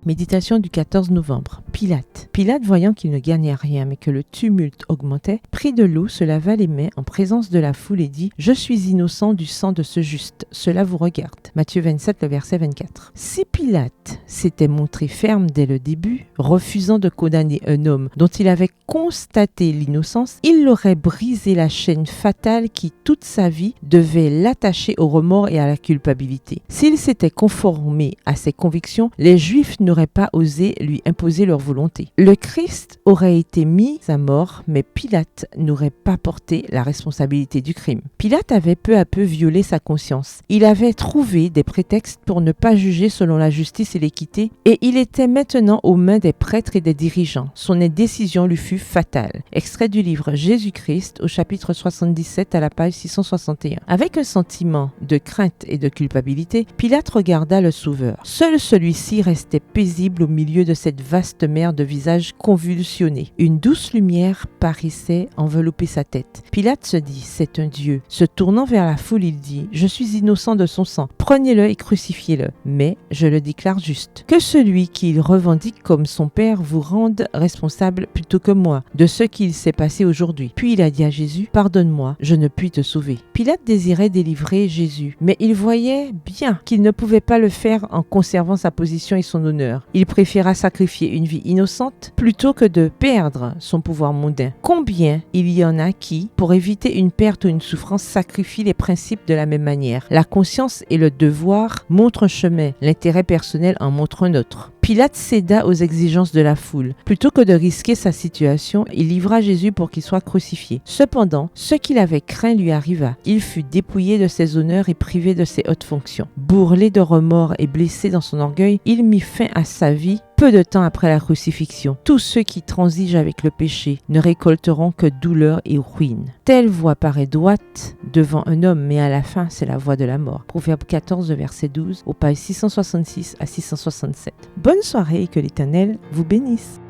Méditation du 14 novembre. Pilate. Pilate, voyant qu'il ne gagnait rien, mais que le tumulte augmentait, prit de l'eau, se lava les mains en présence de la foule et dit « Je suis innocent du sang de ce juste, cela vous regarde. » Matthieu 27, le verset 24. Si Pilate s'était montré ferme dès le début, refusant de condamner un homme dont il avait constaté l'innocence, il aurait brisé la chaîne fatale qui, toute sa vie, devait l'attacher au remords et à la culpabilité. S'il s'était conformé à ses convictions, les Juifs n'auraient pas osé lui imposer leur volonté. Le Christ aurait été mis à mort, mais Pilate n'aurait pas porté la responsabilité du crime. Pilate avait peu à peu violé sa conscience. Il avait trouvé des prétextes pour ne pas juger selon la justice et l'équité, et il était maintenant aux mains des prêtres et des dirigeants. Son indécision lui fut fatale. Extrait du livre Jésus-Christ au chapitre 77 à la page 661. Avec un sentiment de crainte et de culpabilité, Pilate regarda le Sauveur. Seul celui-ci restait paisible au milieu de cette vaste mer de visages convulsionnés. Une douce lumière paraissait envelopper sa tête. Pilate se dit « C'est un Dieu ». Se tournant vers la foule, il dit « Je suis innocent de son sang. Prenez-le et crucifiez-le. Mais je le déclare juste. Que celui qu'il revendique comme son Père vous rende responsable plutôt que moi de ce qu'il s'est passé aujourd'hui. » Puis il a dit à Jésus « Pardonne-moi, je ne puis te sauver. » Pilate désirait délivrer Jésus, mais il voyait bien qu'il ne pouvait pas le faire en conservant sa position et son honneur. Il préféra sacrifier une vie innocente plutôt que de perdre son pouvoir mondain. Combien il y en a qui, pour éviter une perte ou une souffrance, sacrifient les principes de la même manière. La conscience et le devoir montrent un chemin, l'intérêt personnel en montre un autre. Pilate céda aux exigences de la foule. Plutôt que de risquer sa situation, il livra Jésus pour qu'il soit crucifié. Cependant, ce qu'il avait craint lui arriva. Il fut dépouillé de ses honneurs et privé de ses hautes fonctions. Bourrelé de remords et blessé dans son orgueil, il mit fin à sa vie peu de temps après la crucifixion. Tous ceux qui transigent avec le péché ne récolteront que douleur et ruine. Telle voie paraît droite devant un homme, mais à la fin, c'est la voie de la mort. Proverbe 14, verset 12, aux pages 666 à 667. Bonne soirée et que l'Éternel vous bénisse.